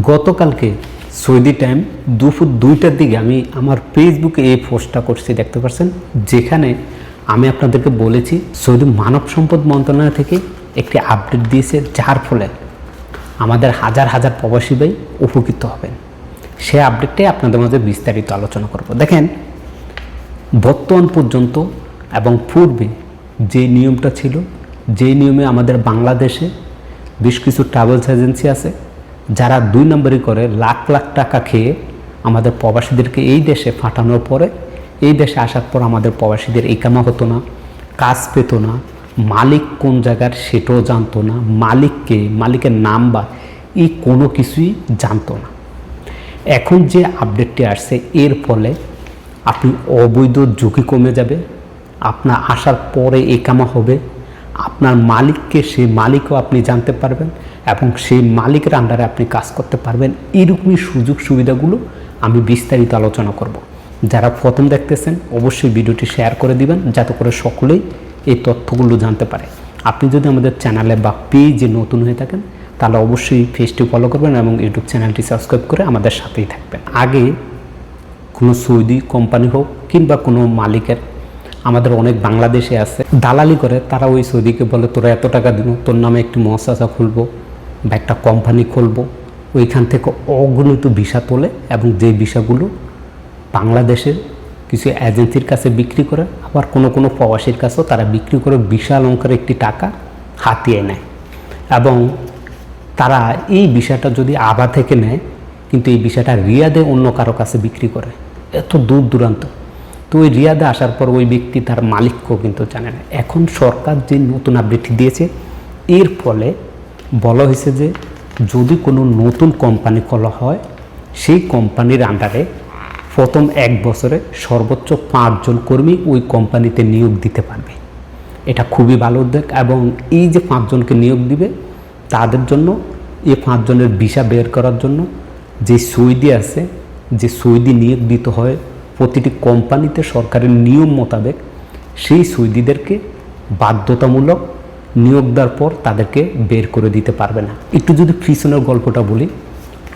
গতকালকে Saudi time দুপুর 2টার দিকে আমি আমার ফেসবুকে এই পোস্টটা করছি, দেখতে পাচ্ছেন, যেখানে আমি আপনাদেরকে বলেছি সৌদি মানব সম্পদ মন্ত্রণালয় থেকে একটি আপডেট দিয়েছে, যার ফলে আমাদের হাজার হাজার প্রবাসী ভাই উপকৃত হবেন। সে আপডেটটাই আপনাদের মাঝে বিস্তারিত আলোচনা করব। দেখেন, বর্তমান পর্যন্ত এবং পূর্বে যে নিয়মটা ছিল, যে নিয়মে আমাদের বাংলাদেশে বেশ কিছু ট্রাভেলস এজেন্সি আছে যারা 2 নম্বরই করে লাখ লাখ টাকা খেয়ে আমাদের প্রবাসীদেরকে এই দেশে পাঠানোর পরে, এই দেশে আসার পর আমাদের প্রবাসীদের ইকামা হতো না, কাজ পেত না, মালিক কোন জায়গার সেটাও জানতো না, মালিককে, মালিকের নাম বা এই কোনো কিছুই জানতো না। এখন যে আপডেটটি আসছে, এর ফলে আপনি অবৈধ ঝুঁকি কমে যাবে, আপনার আসার পরে ইকামা হবে, আপনার মালিককে, সেই মালিকও আপনি জানতে পারবেন এবং সেই মালিকের আন্ডারে আপনি কাজ করতে পারবেন। এরকমই সুযোগ সুবিধাগুলো আমি বিস্তারিত আলোচনা করব। যারা প্রথম দেখতেছেন অবশ্যই ভিডিওটি শেয়ার করে দিবেন, যাতে করে সকলেই এই তথ্যগুলো জানতে পারে। আপনি যদি আমাদের চ্যানেলে বা পেজে নতুন হয়ে থাকেন তাহলে অবশ্যই পেজটি ফলো করবেন এবং ইউটিউব চ্যানেলটি সাবস্ক্রাইব করে আমাদের সাথেই থাকবেন। আগে কোনো সৌদি কোম্পানি হোক কিংবা কোনো মালিকের, আমাদের অনেক বাংলাদেশে আছে দালালি করে, তারা ওই সৌদিকে বলে তোরা এত টাকা দিব, তোর নামে একটি মহাশাসা খুলবো বা একটা কোম্পানি খুলবো। ওইখান থেকে অগণিত ভিসা তোলে এবং যেই ভিসাগুলো বাংলাদেশের কিছু এজেন্সির কাছে বিক্রি করে, আবার কোনো কোনো প্রবাসীর কাছেও তারা বিক্রি করে বিশাল অঙ্কের একটি টাকা হাতিয়ে নেয়। এবং তারা এই ভিসাটা যদি আবা থেকে নেয়, কিন্তু এই ভিসাটা রিয়াদে অন্য কারো কাছে বিক্রি করে, এত দূর দূরান্ত। তো ওই রিয়াদে আসার পর ওই ব্যক্তি তার মালিককেও কিন্তু জানে না। এখন সরকার যে নতুন আপডেটটি দিয়েছে, এর ফলে বলা হয়েছে যে যদি কোনো নতুন কোম্পানি খোলা হয়, সেই কোম্পানির আন্ডারে প্রথম 1 বছরে সর্বোচ্চ 5 জন কর্মী ওই কোম্পানিতে নিয়োগ দিতে পারবে। এটা খুবই ভালো উদ্যোগ। এবং এই যে 5 জনকে নিয়োগ দিবে, তাদের জন্য এই 5 জনের ভিসা বের করার জন্য যে সৌদি আছে, যে সৌদি নিয়োগ দিতে হয় প্রতিটি কোম্পানিতে সরকারের নিয়ম মোতাবেক, সেই সৌদিদেরকে বাধ্যতামূলক নিয়োগ দেওয়ার পর তাদেরকে বের করে দিতে পারবে না। একটু যদি পিছনের গল্পটা বলি,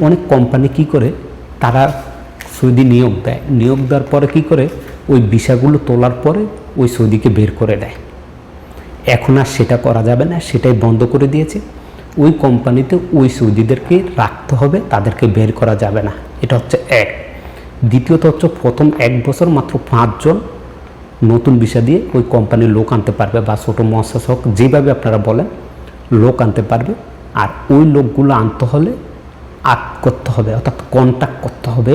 অনেক কোম্পানি কি করে, তারা সৌদি নিয়োগ দেয়, নিয়োগ দেওয়ার পরে কি করে, ওই ভিসাগুলো তোলার পরে ওই সৌদিকে বের করে দেয়। এখন আর সেটা করা যাবে না, সেটাই বন্ধ করে দিয়েছে। ওই কোম্পানিতে ওই সৌদিদেরকে রাখতে হবে, তাদেরকে বের করা যাবে না। এটা হচ্ছে এক। দ্বিতীয়ত হচ্ছে প্রথম 1 বছর মাত্র 5 জন নতুন ভিসা দিয়ে ওই কোম্পানির লোক আনতে পারবে, বা ছোটো মহাশাস হোক, যেভাবে আপনারা বলেন, লোক আনতে পারবে। আর ওই লোকগুলো আনতে হলে করতে হবে, অর্থাৎ কন্ট্যাক্ট করতে হবে।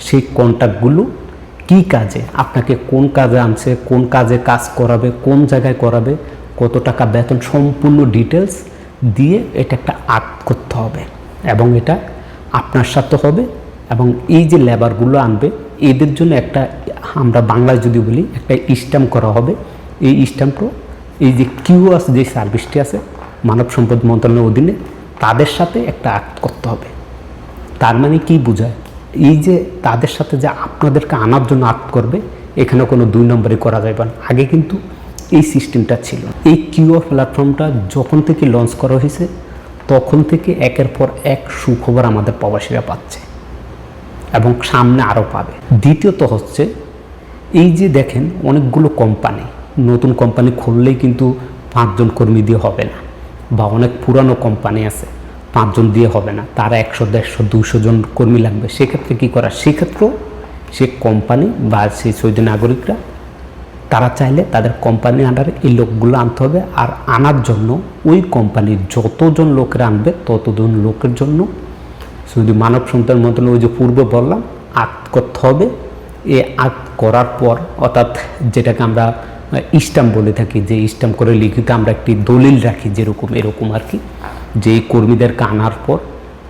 সেই কন্ট্যাক্টগুলো কী কাজে, আপনাকে কোন কাজে আনছে, কোন কাজে কাজ করাবে, কোন জায়গায় করাবে, কত টাকা বেতন, সম্পূর্ণ ডিটেলস দিয়ে এটা একটা করতে হবে। এবং এটা আপনার সাথে হবে। এবং এই যে লেবারগুলো আনবে, এদের জন্য একটা, আমরা বাংলায় যদি বলি, একটা স্ট্যাম্প করা হবে। এই স্ট্যাম্পটা, এই যে কিউআস যে সার্ভিসটি আছে মানব সম্পদ মন্ত্রণালয়ের অধীনে, তাদের সাথে একটা করতে হবে। তার মানে কি বোঝায়, এই যে তাদের সাথে যে আপনাদেরকে আনার জন্য করবে, এখানে কোনো 2 নম্বরই করা যাবে না। আগে কিন্তু এই সিস্টেমটা ছিল। এই কিউআর প্ল্যাটফর্মটা যখন থেকে লঞ্চ করা হয়েছে, তখন থেকে একের পর এক সুখবর আমাদের প্রবাসীরা পাচ্ছে এবং সামনে আরও পাবে। দ্বিতীয়ত হচ্ছে, এই যে দেখেন অনেকগুলো কোম্পানি, নতুন কোম্পানি খুললেই কিন্তু 5 জন কর্মী দিয়ে হবে না, বা অনেক পুরানো কোম্পানি আছে 5 জন দিয়ে হবে না, তারা 100, 150, 200 জন কর্মী লাগবে। সেক্ষেত্রে কী করা, সেক্ষেত্রেও সে কোম্পানি বা সেই সৌদি নাগরিকরা, তারা চাইলে তাদের কোম্পানির আন্ডারে এই লোকগুলো আনতে হবে। আর আনার জন্য ওই কোম্পানির যতজন লোকেরা আনবে, ততজন লোকের জন্য সৌদি মানব সম্পদ মন্ত্রণালয়, ওই যে পূর্বে বললাম, করতে হবে। এ করার পর, অর্থাৎ যেটাকে আমরা স্ট্যাম্প বলে থাকি, যে স্ট্যাম্প করে লিখিত আমরা একটি দলিল রাখি, যেরকম এরকম আর কি, যে এই কর্মীদেরকে আনার পর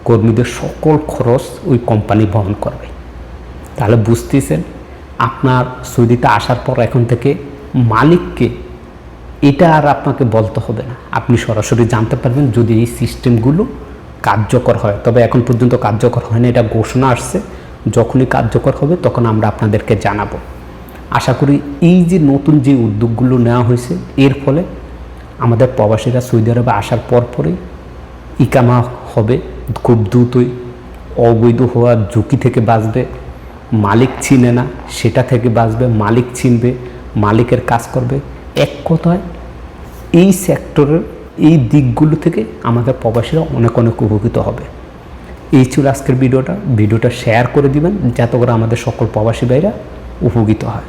কর্মীদের সকল খরচ ওই কোম্পানি বহন করবে। তাহলে বুঝতেছেন, আপনার সৌদিতে আসার পর এখন থেকে মালিককে এটা আর আপনাকে বলতে হবে না, আপনি সরাসরি জানতে পারবেন যদি এই সিস্টেমগুলো কার্যকর হয়। তবে এখন পর্যন্ত কার্যকর হয় না, এটা ঘোষণা আসছে, যখনই কার্যকর হবে তখন আমরা আপনাদেরকে জানাবো। আশা করি এই যে নতুন যে উদ্যোগগুলো নেওয়া হয়েছে, এর ফলে আমাদের প্রবাসীরা সৌদি আরবে আসার পরই ইকামা হবে খুব দ্রুতই, অবৈধ হওয়ার ঝুঁকি থেকে বাঁচবে, মালিক চিনে না সেটা থেকে বাঁচবে, মালিক চিনবে, মালিকের কাজ করবে। এক কথায় এই সেক্টরের এই দিকগুলো থেকে আমাদের প্রবাসীরা অনেক অনেক উপকৃত হবে। এই ছিল আজকের ভিডিওটা শেয়ার করে দিবেন যাতে করে আমাদের সকল প্রবাসী ভাইরা উপকৃত হয়।